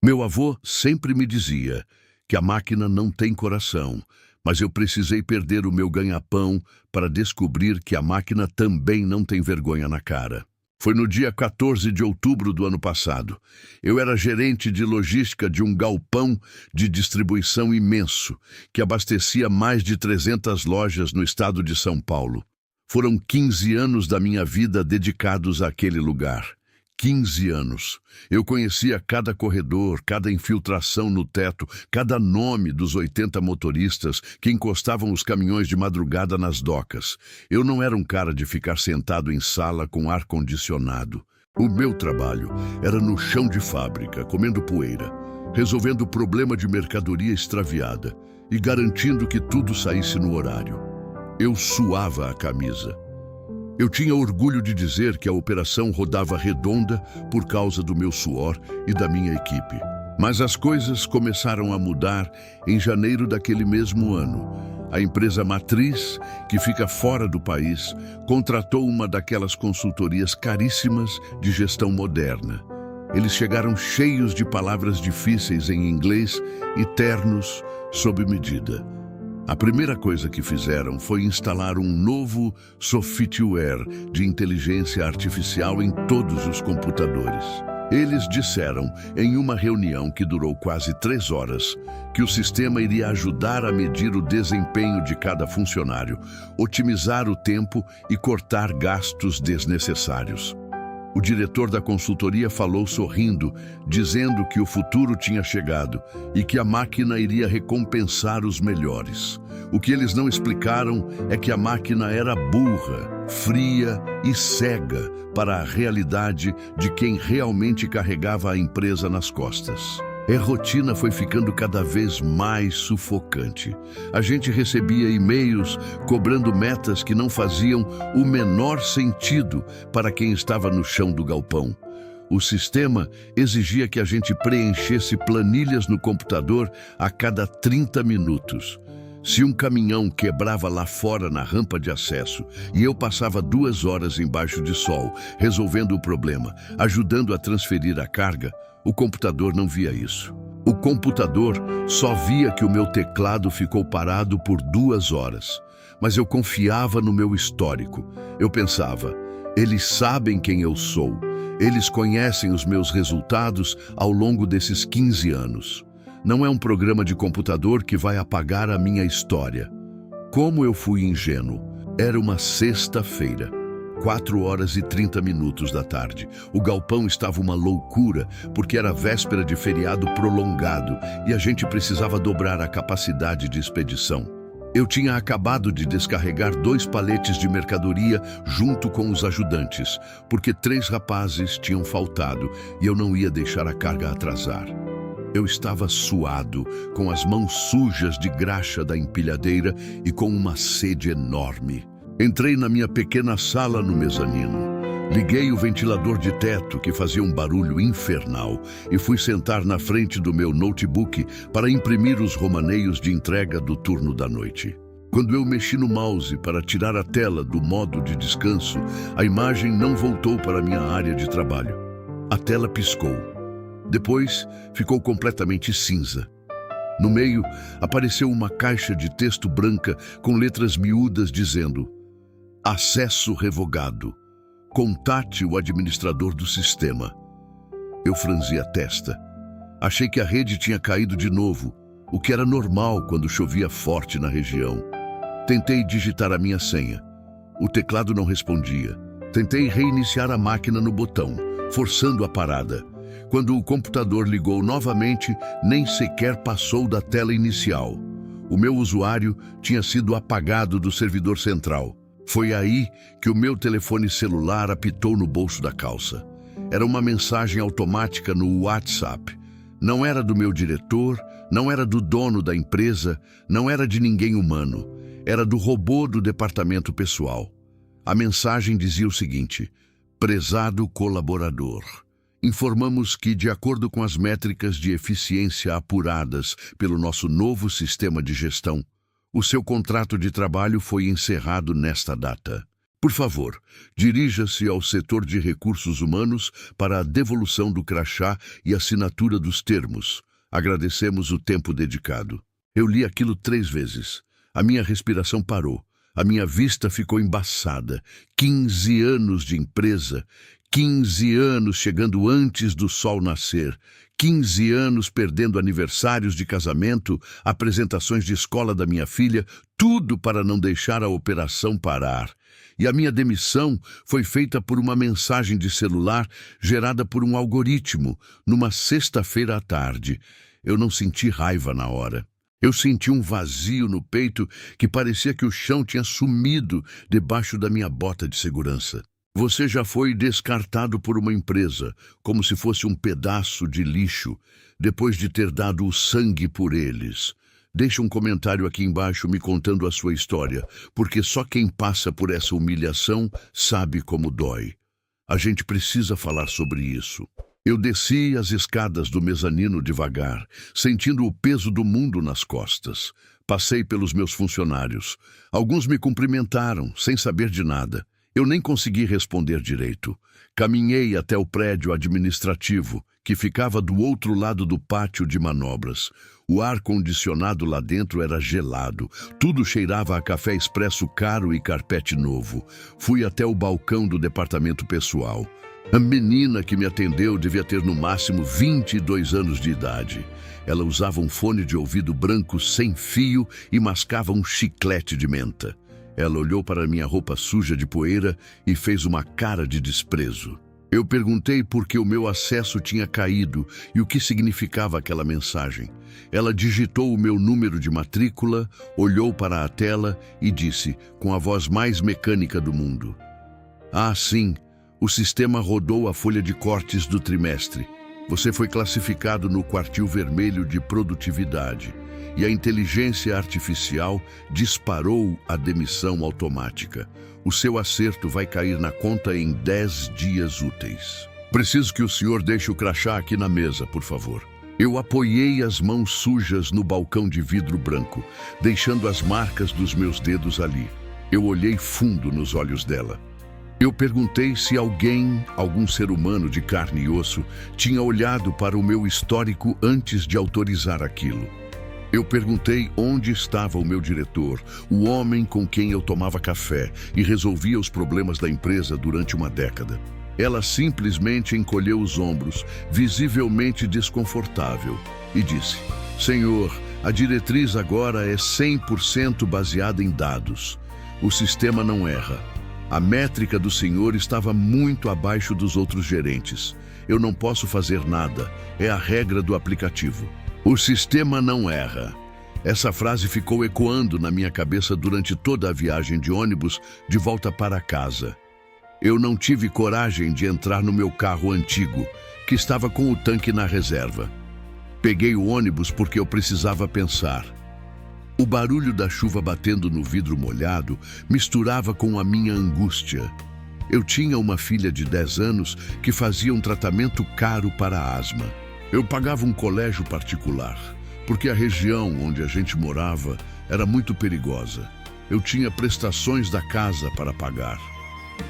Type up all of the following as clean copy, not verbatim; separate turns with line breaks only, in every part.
Meu avô sempre me dizia que a máquina não tem coração, mas eu precisei perder o meu ganha-pão para descobrir que a máquina também não tem vergonha na cara. Foi no dia 14 de outubro do ano passado. Eu era gerente de logística de um galpão de distribuição imenso, que abastecia mais de 300 lojas no estado de São Paulo. Foram 15 anos da minha vida dedicados àquele lugar. 15 anos. Eu conhecia cada corredor, cada infiltração no teto, cada nome dos 80 motoristas que encostavam os caminhões de madrugada nas docas. Eu não era um cara de ficar sentado em sala com ar-condicionado. O meu trabalho era no chão de fábrica, comendo poeira, resolvendo o problema de mercadoria extraviada e garantindo que tudo saísse no horário. Eu suava a camisa. Eu tinha orgulho de dizer que a operação rodava redonda por causa do meu suor e da minha equipe. Mas as coisas começaram a mudar em janeiro daquele mesmo ano. A empresa matriz, que fica fora do país, contratou uma daquelas consultorias caríssimas de gestão moderna. Eles chegaram cheios de palavras difíceis em inglês e ternos sob medida. A primeira coisa que fizeram foi instalar um novo software de inteligência artificial em todos os computadores. Eles disseram, em uma reunião que durou quase 3 horas, que o sistema iria ajudar a medir o desempenho de cada funcionário, otimizar o tempo e cortar gastos desnecessários. O diretor da consultoria falou sorrindo, dizendo que o futuro tinha chegado e que a máquina iria recompensar os melhores. O que eles não explicaram é que a máquina era burra, fria e cega para a realidade de quem realmente carregava a empresa nas costas. A rotina foi ficando cada vez mais sufocante. A gente recebia e-mails cobrando metas que não faziam o menor sentido para quem estava no chão do galpão. O sistema exigia que a gente preenchesse planilhas no computador a cada 30 minutos. Se um caminhão quebrava lá fora na rampa de acesso e eu passava 2 horas embaixo de sol resolvendo o problema, ajudando a transferir a carga, o computador não via isso. O computador só via que o meu teclado ficou parado por 2 horas. Mas eu confiava no meu histórico. Eu pensava, eles sabem quem eu sou. Eles conhecem os meus resultados ao longo desses 15 anos. Não é um programa de computador que vai apagar a minha história. Como eu fui ingênuo. Era uma sexta-feira. 4h30 da tarde. O galpão estava uma loucura, porque era véspera de feriado prolongado e a gente precisava dobrar a capacidade de expedição. Eu tinha acabado de descarregar 2 paletes de mercadoria junto com os ajudantes, porque 3 rapazes tinham faltado e eu não ia deixar a carga atrasar. Eu estava suado, com as mãos sujas de graxa da empilhadeira e com uma sede enorme. Entrei na minha pequena sala no mezanino. Liguei o ventilador de teto, que fazia um barulho infernal, e fui sentar na frente do meu notebook para imprimir os romaneios de entrega do turno da noite. Quando eu mexi no mouse para tirar a tela do modo de descanso, a imagem não voltou para a minha área de trabalho. A tela piscou. Depois, ficou completamente cinza. No meio, apareceu uma caixa de texto branca com letras miúdas dizendo: acesso revogado. Contate o administrador do sistema. Eu franzi a testa. Achei que a rede tinha caído de novo, o que era normal quando chovia forte na região. Tentei digitar a minha senha. O teclado não respondia. Tentei reiniciar a máquina no botão, forçando a parada. Quando o computador ligou novamente, nem sequer passou da tela inicial. O meu usuário tinha sido apagado do servidor central. Foi aí que o meu telefone celular apitou no bolso da calça. Era uma mensagem automática no WhatsApp. Não era do meu diretor, não era do dono da empresa, não era de ninguém humano. Era do robô do departamento pessoal. A mensagem dizia o seguinte: prezado colaborador, informamos que, de acordo com as métricas de eficiência apuradas pelo nosso novo sistema de gestão, o seu contrato de trabalho foi encerrado nesta data. Por favor, dirija-se ao setor de recursos humanos para a devolução do crachá e assinatura dos termos. Agradecemos o tempo dedicado. Eu li aquilo 3 vezes. A minha respiração parou. A minha vista ficou embaçada. 15 anos de empresa. 15 anos chegando antes do sol nascer. 15 anos perdendo aniversários de casamento, apresentações de escola da minha filha, tudo para não deixar a operação parar. E a minha demissão foi feita por uma mensagem de celular gerada por um algoritmo, numa sexta-feira à tarde. Eu não senti raiva na hora. Eu senti um vazio no peito que parecia que o chão tinha sumido debaixo da minha bota de segurança. Você já foi descartado por uma empresa, como se fosse um pedaço de lixo, depois de ter dado o sangue por eles. Deixe um comentário aqui embaixo me contando a sua história, porque só quem passa por essa humilhação sabe como dói. A gente precisa falar sobre isso. Eu desci as escadas do mezanino devagar, sentindo o peso do mundo nas costas. Passei pelos meus funcionários. Alguns me cumprimentaram, sem saber de nada. Eu nem consegui responder direito. Caminhei até o prédio administrativo, que ficava do outro lado do pátio de manobras. O ar-condicionado lá dentro era gelado. Tudo cheirava a café expresso caro e carpete novo. Fui até o balcão do departamento pessoal. A menina que me atendeu devia ter no máximo 22 anos de idade. Ela usava um fone de ouvido branco sem fio e mascava um chiclete de menta. Ela olhou para minha roupa suja de poeira e fez uma cara de desprezo. Eu perguntei por que o meu acesso tinha caído e o que significava aquela mensagem. Ela digitou o meu número de matrícula, olhou para a tela e disse, com a voz mais mecânica do mundo: "Ah, sim, o sistema rodou a folha de cortes do trimestre. Você foi classificado no quartil vermelho de produtividade. E a inteligência artificial disparou a demissão automática. O seu acerto vai cair na conta em 10 dias úteis. Preciso que o senhor deixe o crachá aqui na mesa, por favor." Eu apoiei as mãos sujas no balcão de vidro branco, deixando as marcas dos meus dedos ali. Eu olhei fundo nos olhos dela. Eu perguntei se algum ser humano de carne e osso, tinha olhado para o meu histórico antes de autorizar aquilo. Eu perguntei onde estava o meu diretor, o homem com quem eu tomava café e resolvia os problemas da empresa durante uma década. Ela simplesmente encolheu os ombros, visivelmente desconfortável, e disse: "Senhor, a diretriz agora é 100% baseada em dados. O sistema não erra. A métrica do senhor estava muito abaixo dos outros gerentes. Eu não posso fazer nada, é a regra do aplicativo. O sistema não erra." Essa frase ficou ecoando na minha cabeça durante toda a viagem de ônibus de volta para casa. Eu não tive coragem de entrar no meu carro antigo, que estava com o tanque na reserva. Peguei o ônibus porque eu precisava pensar. O barulho da chuva batendo no vidro molhado misturava com a minha angústia. Eu tinha uma filha de 10 anos que fazia um tratamento caro para a asma. Eu pagava um colégio particular, porque a região onde a gente morava era muito perigosa. Eu tinha prestações da casa para pagar.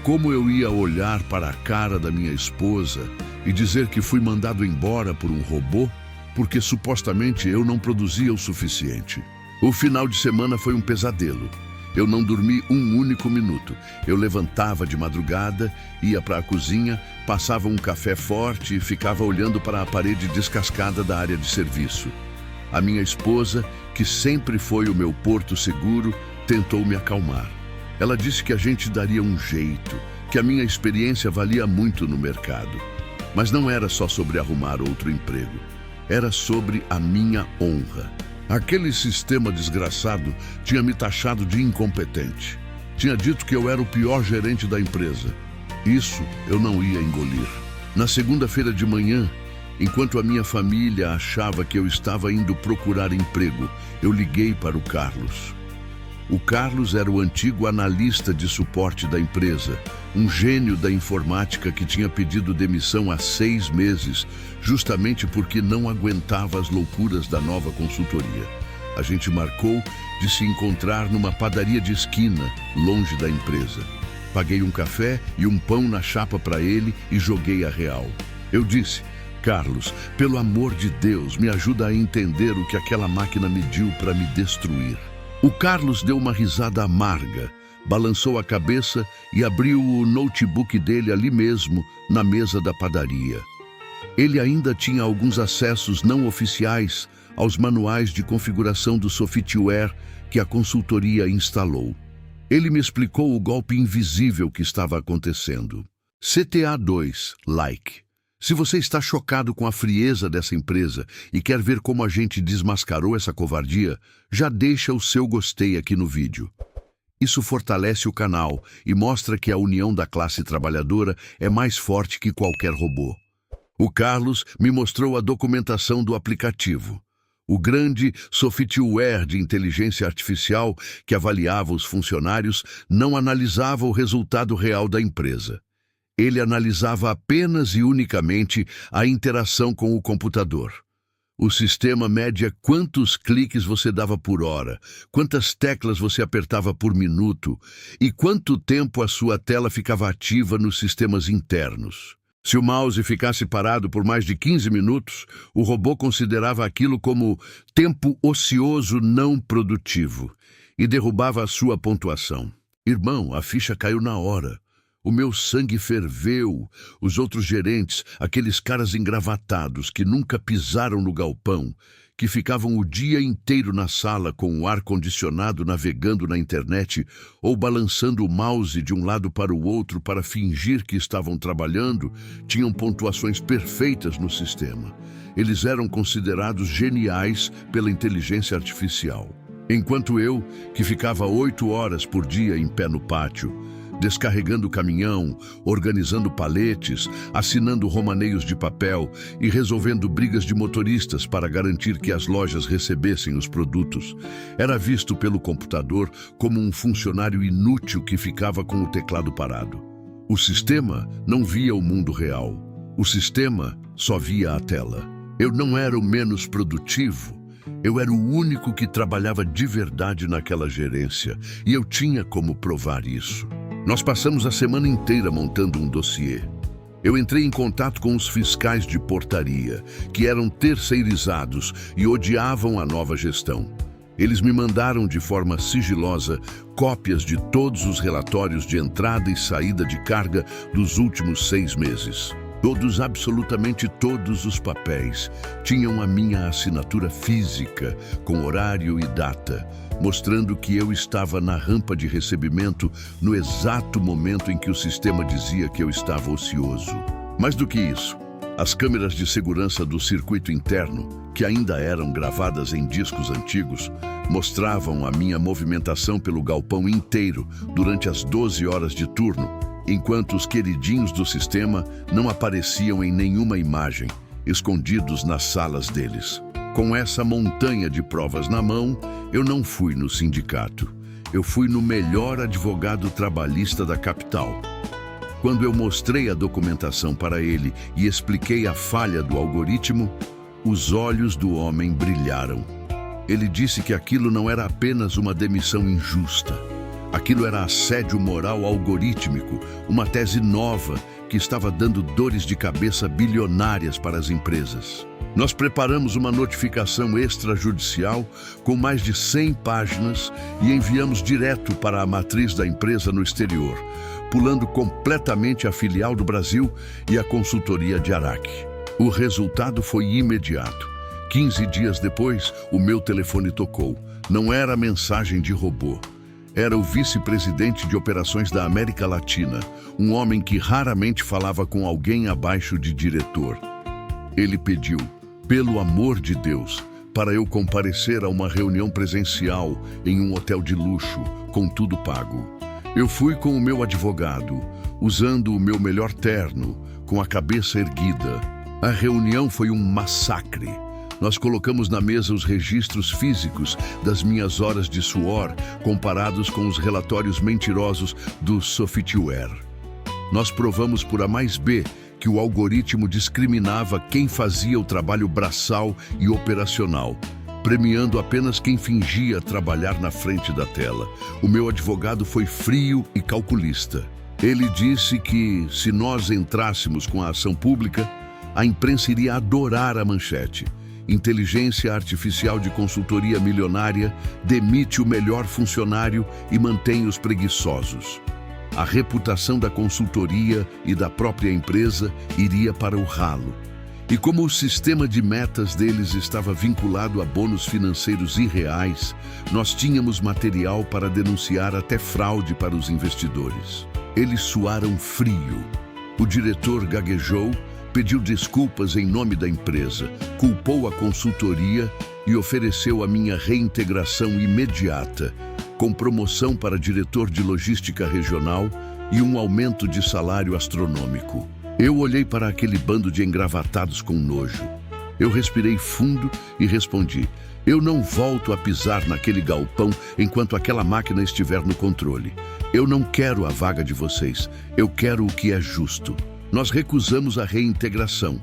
Como eu ia olhar para a cara da minha esposa e dizer que fui mandado embora por um robô, porque supostamente eu não produzia o suficiente? O final de semana foi um pesadelo. Eu não dormi um único minuto. Eu levantava de madrugada, ia para a cozinha, passava um café forte e ficava olhando para a parede descascada da área de serviço. A minha esposa, que sempre foi o meu porto seguro, tentou me acalmar. Ela disse que a gente daria um jeito, que a minha experiência valia muito no mercado. Mas não era só sobre arrumar outro emprego. Era sobre a minha honra. Aquele sistema desgraçado tinha me taxado de incompetente. Tinha dito que eu era o pior gerente da empresa. Isso eu não ia engolir. Na segunda-feira de manhã, enquanto a minha família achava que eu estava indo procurar emprego, eu liguei para o Carlos. O Carlos era o antigo analista de suporte da empresa, um gênio da informática que tinha pedido demissão há 6 meses, justamente porque não aguentava as loucuras da nova consultoria. A gente marcou de se encontrar numa padaria de esquina, longe da empresa. Paguei um café e um pão na chapa para ele e joguei a real. Eu disse: Carlos, pelo amor de Deus, me ajuda a entender o que aquela máquina mediu para me destruir. O Carlos deu uma risada amarga, balançou a cabeça e abriu o notebook dele ali mesmo, na mesa da padaria. Ele ainda tinha alguns acessos não oficiais aos manuais de configuração do software que a consultoria instalou. Ele me explicou o golpe invisível que estava acontecendo. CTA2, like. Se você está chocado com a frieza dessa empresa e quer ver como a gente desmascarou essa covardia, já deixa o seu gostei aqui no vídeo. Isso fortalece o canal e mostra que a união da classe trabalhadora é mais forte que qualquer robô. O Carlos me mostrou a documentação do aplicativo. O grande software de inteligência artificial que avaliava os funcionários não analisava o resultado real da empresa. Ele analisava apenas e unicamente a interação com o computador. O sistema media quantos cliques você dava por hora, quantas teclas você apertava por minuto e quanto tempo a sua tela ficava ativa nos sistemas internos. Se o mouse ficasse parado por mais de 15 minutos, o robô considerava aquilo como tempo ocioso não produtivo e derrubava a sua pontuação. Irmão, a ficha caiu na hora. O meu sangue ferveu. Os outros gerentes, aqueles caras engravatados que nunca pisaram no galpão, que ficavam o dia inteiro na sala com o ar-condicionado navegando na internet ou balançando o mouse de um lado para o outro para fingir que estavam trabalhando, tinham pontuações perfeitas no sistema. Eles eram considerados geniais pela inteligência artificial. Enquanto eu, que ficava 8 horas por dia em pé no pátio, descarregando o caminhão, organizando paletes, assinando romaneios de papel e resolvendo brigas de motoristas para garantir que as lojas recebessem os produtos, era visto pelo computador como um funcionário inútil que ficava com o teclado parado. O sistema não via o mundo real. O sistema só via a tela. Eu não era o menos produtivo. Eu era o único que trabalhava de verdade naquela gerência e eu tinha como provar isso. Nós passamos a semana inteira montando um dossiê. Eu entrei em contato com os fiscais de portaria, que eram terceirizados e odiavam a nova gestão. Eles me mandaram de forma sigilosa cópias de todos os relatórios de entrada e saída de carga dos últimos 6 meses. Todos, absolutamente todos os papéis, tinham a minha assinatura física, com horário e data, mostrando que eu estava na rampa de recebimento no exato momento em que o sistema dizia que eu estava ocioso. Mais do que isso, as câmeras de segurança do circuito interno, que ainda eram gravadas em discos antigos, mostravam a minha movimentação pelo galpão inteiro durante as 12 horas de turno, enquanto os queridinhos do sistema não apareciam em nenhuma imagem, escondidos nas salas deles. Com essa montanha de provas na mão, eu não fui no sindicato. Eu fui no melhor advogado trabalhista da capital. Quando eu mostrei a documentação para ele e expliquei a falha do algoritmo, os olhos do homem brilharam. Ele disse que aquilo não era apenas uma demissão injusta. Aquilo era assédio moral algorítmico, uma tese nova que estava dando dores de cabeça bilionárias para as empresas. Nós preparamos uma notificação extrajudicial com mais de 100 páginas e enviamos direto para a matriz da empresa no exterior, pulando completamente a filial do Brasil e a consultoria de Araque. O resultado foi imediato. 15 dias depois, o meu telefone tocou. Não era mensagem de robô. Era o vice-presidente de operações da América Latina, um homem que raramente falava com alguém abaixo de diretor. Ele pediu, pelo amor de Deus, para eu comparecer a uma reunião presencial em um hotel de luxo, com tudo pago. Eu fui com o meu advogado, usando o meu melhor terno, com a cabeça erguida. A reunião foi um massacre. Nós colocamos na mesa os registros físicos das minhas horas de suor comparados com os relatórios mentirosos do software. Nós provamos por A mais B que o algoritmo discriminava quem fazia o trabalho braçal e operacional, premiando apenas quem fingia trabalhar na frente da tela. O meu advogado foi frio e calculista. Ele disse que, se nós entrássemos com a ação pública, a imprensa iria adorar a manchete. Inteligência artificial de consultoria milionária demite o melhor funcionário e mantém os preguiçosos. A reputação da consultoria e da própria empresa iria para o ralo. E como o sistema de metas deles estava vinculado a bônus financeiros irreais, nós tínhamos material para denunciar até fraude para os investidores. Eles suaram frio. O diretor gaguejou, pediu desculpas em nome da empresa, culpou a consultoria e ofereceu a minha reintegração imediata, com promoção para diretor de logística regional e um aumento de salário astronômico. Eu olhei para aquele bando de engravatados com nojo. Eu respirei fundo e respondi: eu não volto a pisar naquele galpão enquanto aquela máquina estiver no controle. Eu não quero a vaga de vocês, eu quero o que é justo. Nós recusamos a reintegração,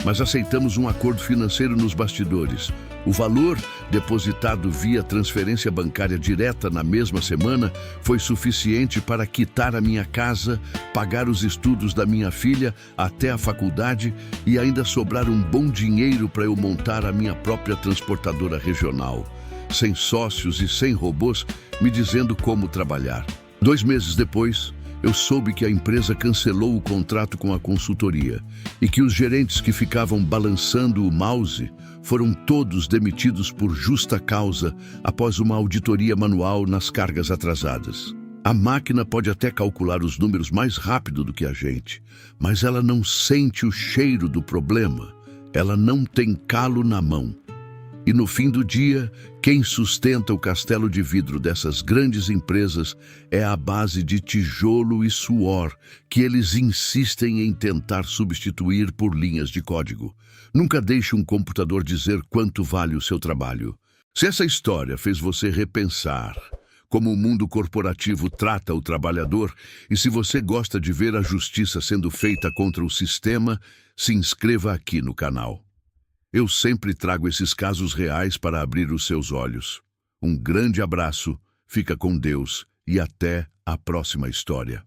mas aceitamos um acordo financeiro nos bastidores. O valor, depositado via transferência bancária direta na mesma semana, foi suficiente para quitar a minha casa, pagar os estudos da minha filha até a faculdade e ainda sobrar um bom dinheiro para eu montar a minha própria transportadora regional, sem sócios e sem robôs me dizendo como trabalhar. 2 meses depois, eu soube que a empresa cancelou o contrato com a consultoria e que os gerentes que ficavam balançando o mouse foram todos demitidos por justa causa após uma auditoria manual nas cargas atrasadas. A máquina pode até calcular os números mais rápido do que a gente, mas ela não sente o cheiro do problema. Ela não tem calo na mão. E no fim do dia, quem sustenta o castelo de vidro dessas grandes empresas é a base de tijolo e suor que eles insistem em tentar substituir por linhas de código. Nunca deixe um computador dizer quanto vale o seu trabalho. Se essa história fez você repensar como o mundo corporativo trata o trabalhador e se você gosta de ver a justiça sendo feita contra o sistema, se inscreva aqui no canal. Eu sempre trago esses casos reais para abrir os seus olhos. Um grande abraço, fica com Deus e até a próxima história.